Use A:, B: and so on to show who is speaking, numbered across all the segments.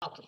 A: Okay.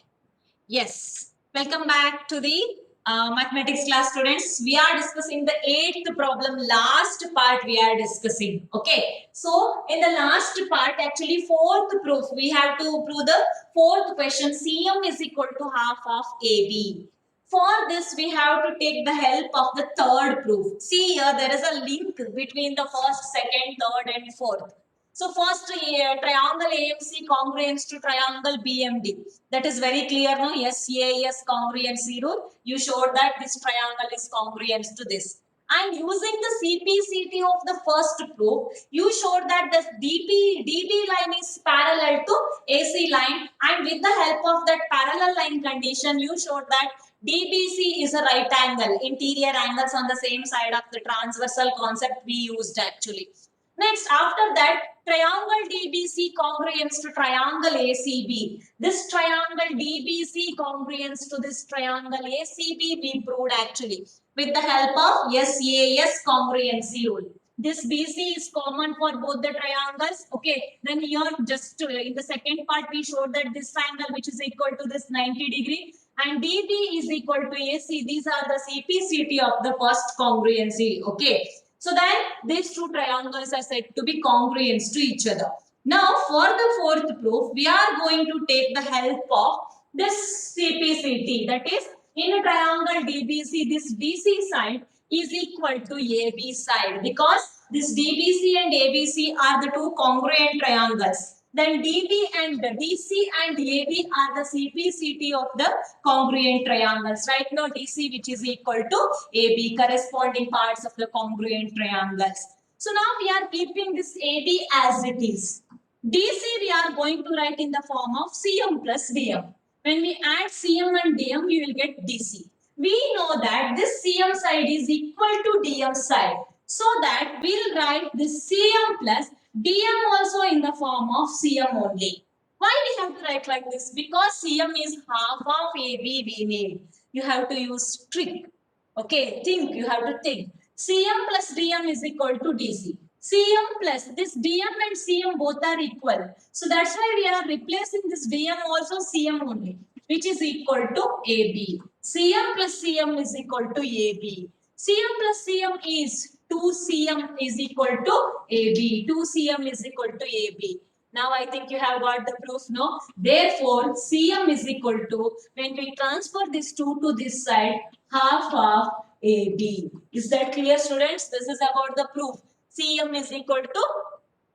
A: Yes. Welcome back to the mathematics class, students. We are discussing the eighth problem. Last part we are discussing. Okay. So in the last part, actually fourth proof, we have to prove the fourth question. CM is equal to half of AB. For this, we have to take the help of the third proof. See here, there is a link between the first, second, third, and fourth. So first, triangle AMC congruence to triangle BMD. That is very clear, no? Yes, CAS congruency rule. You showed that this triangle is congruent to this. And using the CPCT of the first proof, you showed that the DB line is parallel to AC line, and with the help of that parallel line condition, you showed that DBC is a right angle, interior angles on the same side of the transversal concept we used actually. Next, after that, triangle DBC congruence to triangle ACB. This triangle DBC congruence to this triangle ACB we proved actually with the help of SAS congruency rule. This BC is common for both the triangles. Okay, then here just in the second part we showed that this angle which is equal to this 90-degree and DB is equal to AC. These are the CPCT of the first congruency. Okay. So then these two triangles are said to be congruent to each other. Now for the fourth proof, we are going to take the help of this CPCT, that is in a triangle DBC, this BC side is equal to AB side because this DBC and ABC are the two congruent triangles. Then DB and DC and AB are the CPCT of the congruent triangles. Right now DC which is equal to AB, corresponding parts of the congruent triangles. So now we are keeping this AB as it is. DC we are going to write in the form of CM plus DM. When we add CM and DM, we will get DC. We know that this CM side is equal to DM side. So that we'll write this CM plus DM also in the form of CM only. Why we have to write like this? Because CM is half of AB we need. You have to use trick. Okay, think, you have to think. CM plus DM is equal to DC. CM plus this DM and CM both are equal. So that's why we are replacing this DM also CM only, which is equal to AB. CM plus CM is equal to AB. CM plus CM is 2CM is equal to AB. 2CM is equal to AB. Now I think you have got the proof, no? Therefore, CM is equal to, when we transfer this 2 to this side, half of AB. Is that clear, students? This is about the proof. CM is equal to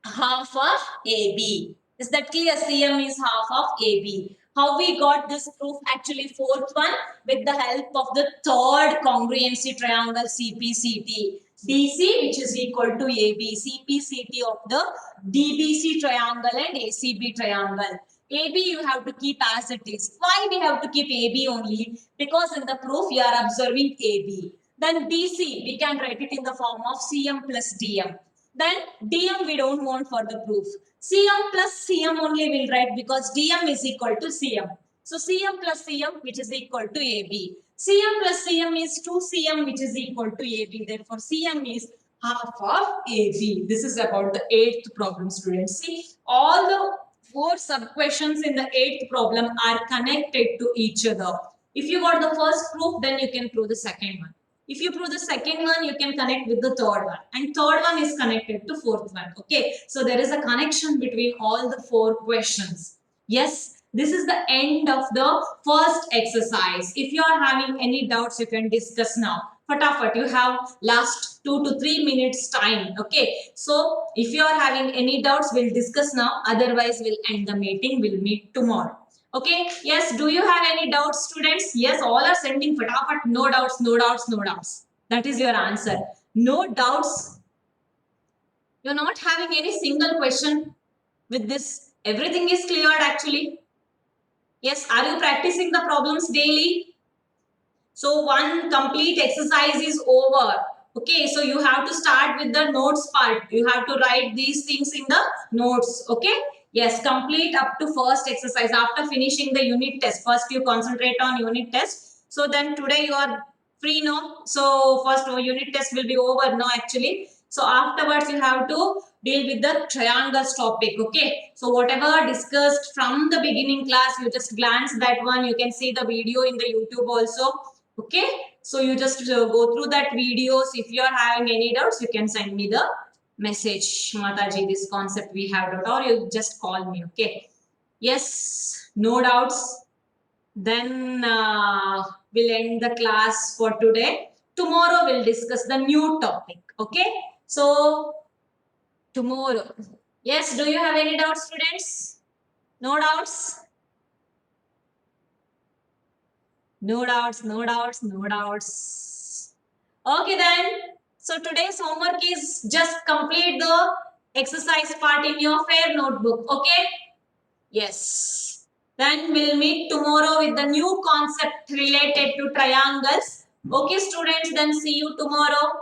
A: half of AB. Is that clear? CM is half of AB. How we got this proof? Actually, fourth one, with the help of the third congruency triangle CPCT. DC which is equal to AB. CPCT of the DBC triangle and ACB triangle. AB you have to keep as it is. Why we have to keep AB only? Because in the proof you are observing AB. Then DC we can write it in the form of CM plus DM. Then DM we don't want for the proof. CM plus CM only will write because DM is equal to CM. So CM plus CM which is equal to AB. CM plus CM is 2CM which is equal to AB. Therefore CM is half of AB. This is about the eighth problem, students. See, all the four sub questions in the eighth problem are connected to each other. If you got the first proof, then you can prove the second one. If you prove the second one, you can connect with the third one. And third one is connected to fourth one. Okay. So there is a connection between all the four questions. Yes, this is the end of the first exercise. If you are having any doubts, you can discuss now. Fatafat, you have last 2 to 3 minutes time. Okay. So if you are having any doubts, we'll discuss now. Otherwise, we'll end the meeting. We'll meet tomorrow. Okay. Yes. Do you have any doubts, students? Yes. All are sending fatafat. No doubts. No doubts. No doubts. That is your answer. No doubts. You're not having any single question with this. Everything is cleared actually. Yes. Are you practicing the problems daily? So one complete exercise is over. Okay, so you have to start with the notes part. You have to write these things in the notes. Okay. Yes, complete up to first exercise. After finishing the unit test, first you concentrate on unit test. So then today you are free now. So first unit test will be over now actually. So afterwards you have to deal with the triangles topic. Okay, so whatever discussed from the beginning class, you just glance that one. You can see the video in the YouTube also. Okay, so you just go through that videos. If you are having any doubts, you can send me the message, Mataji, this concept we have doubt, or you just call me. Okay, yes, no doubts. Then we'll end the class for today. Tomorrow we'll discuss the new topic. Okay, so tomorrow, yes, do you have any doubts, students? No doubts? No doubts, no doubts, no doubts. Okay, then. So today's homework is just complete the exercise part in your fair notebook. Okay? Yes. Then we'll meet tomorrow with the new concept related to triangles. Okay, students, then see you tomorrow.